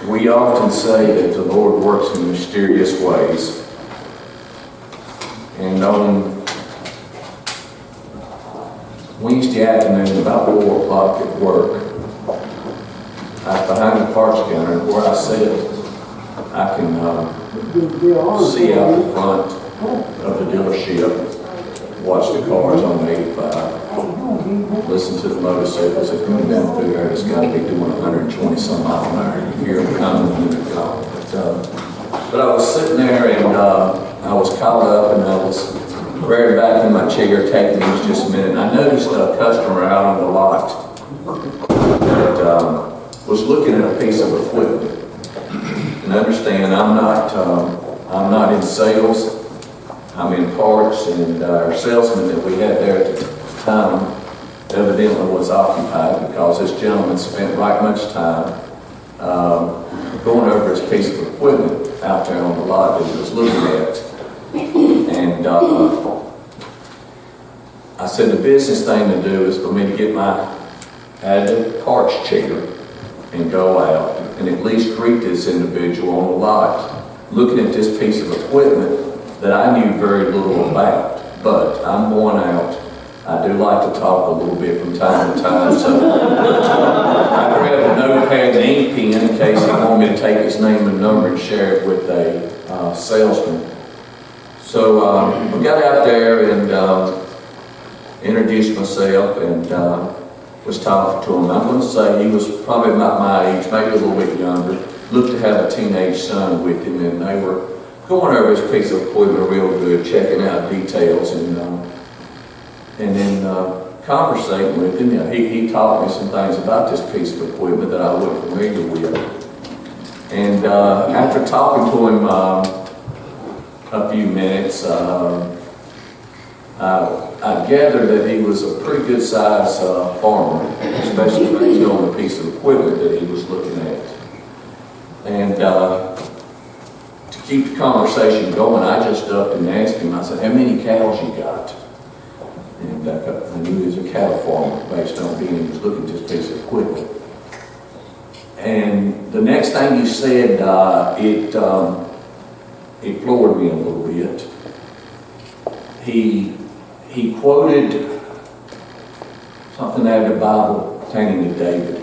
We often say that the Lord works in mysterious ways. And on Wednesday afternoon, about 4 o'clock at work, I was behind the parts counter where I said I can see out the front of the dealership, watch the cars on the 85, listen to the motorcycles that come down through there. It's got to be doing 120 some miles an hour. You hear them coming and they're gone. But I was sitting there and I was caught up and I was rearing back in my chair, taking these just a minute. And I noticed a customer out on the lot that was looking at a piece of equipment. And understand, I'm not in sales. I'm in parts, and our salesman that we had there at the time evidently was occupied because this gentleman spent right much time going over his piece of equipment out there on the lot that he was looking at. And I said the business thing to do is for me to get my added parts chair and go out and at least greet this individual on the lot looking at this piece of equipment that I knew very little about. But I'm going out. I do like to talk a little bit from time to time, so I grabbed a notepad and ink pen in case he wanted me to take his name and number and share it with a salesman. So we got out there and introduced myself and was talking to him. I'm going to say he was probably about my age, maybe a little bit younger. Looked to have a teenage son with him, and they were going over his piece of equipment real good, checking out details and then conversating with him. You know, he taught me some things about this piece of equipment that I wasn't familiar with. And after talking to him a few minutes, I gathered that he was a pretty good size farmer, especially based on the piece of equipment that he was looking at. And to keep the conversation going, I just upped and asked him, I said, how many cows you got? And I knew he was a cattle farmer based on being he was looking at this piece of equipment. And the next thing he said, it floored me a little bit. He quoted something out of the Bible pertaining to David.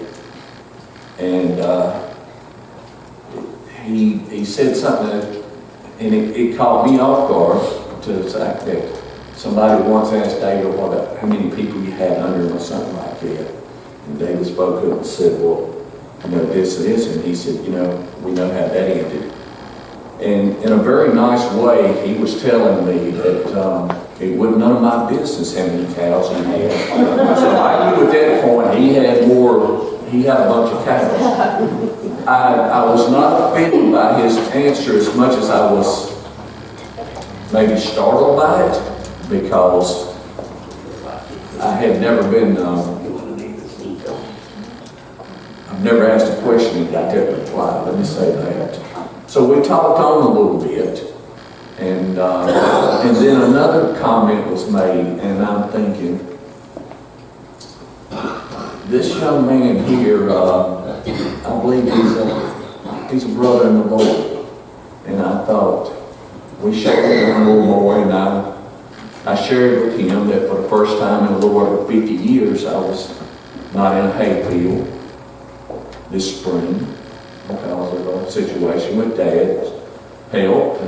And he said something, and it caught me off guard to the fact that somebody once asked David how many people you had under him or something like that. And David spoke up and said, well, you know, this and this. And he said, you know, we know how that ended. And in a very nice way, he was telling me that it wasn't none of my business how many cows he had. So I knew at that point he had a bunch of cows. I was not offended by his answer as much as I was maybe startled by it, because I had never been, I've never asked a question and got that reply, let me say that. So we talked on a little bit, and then another comment was made, and I'm thinking, this young man here, I believe he's a brother in the Lord. And I thought, we shared a little more, and I shared with him that for the first time in a little over 50 years, I was not in a hay field this spring because of a situation with Dad's health.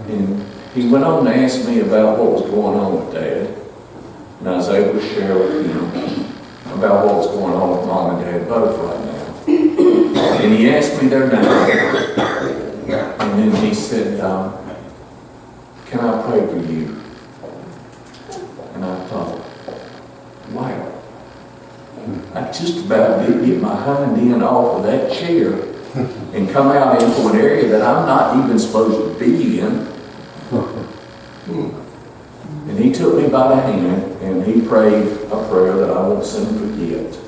And he went on to ask me about what was going on with Dad. And I was able to share with him about what was going on with Mom and Dad both right now. And he asked me their name. And then he said, can I pray for you? And I thought, wow. I just about did get my hind end off of that chair and come out into an area that I'm not even supposed to be in. And he took me by the hand and he prayed a prayer that I won't soon forget.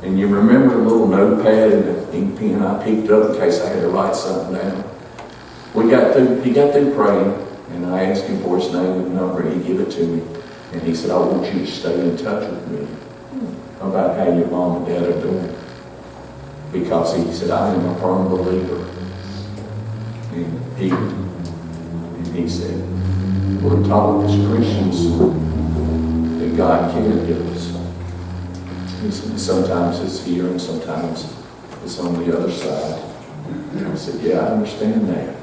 And you remember the little notepad and the ink pen I picked up in case I had to write something down. He got through praying, and I asked him for his name and number, and he gave it to me. And he said, I want you to stay in touch with me about how your mom and dad are doing. because he said, I am a firm believer. And he said, we're taught as Christians that God can give us. He said, sometimes it's here and sometimes it's on the other side. And I said, yeah, I understand that.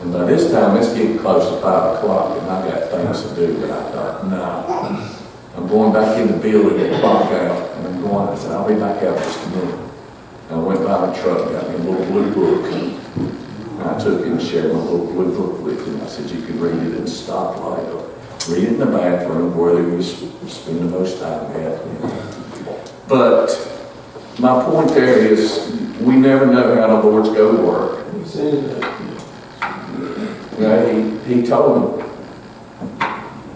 And by this time, it's getting close to 5 o'clock, and I got things to do. But I thought, no, I'm going back in the building and clock out. And I'm going, I said, I'll be back out just a minute. And I went by my truck and got me a little blue book. And I took it and shared my little blue book with him. I said, you can read it in the stoplight or read it in the bathroom where you spend the most time at. But my point there is, we never know how the Lord's going to work. He told me,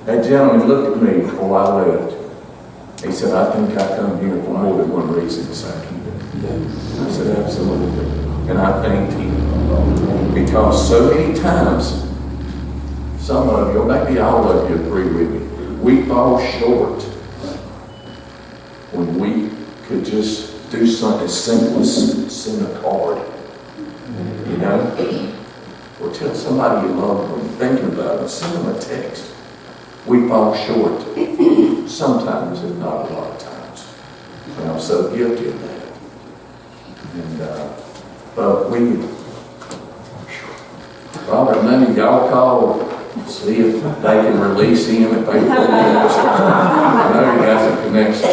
that gentleman looked at me before I left. He said, I think I come here for more than one reason this afternoon. I said, absolutely. And I thanked him. Because so many times, some of you, or maybe all of you agree with me, we fall short when we could just do something as simple as send a card. You know? Or tell somebody you love them, thinking about them, send them a text. We fall short sometimes, if not a lot of times. And I'm so guilty of that. And, but Father, none of y'all call, see if they can release him if they can. I know he has a connection.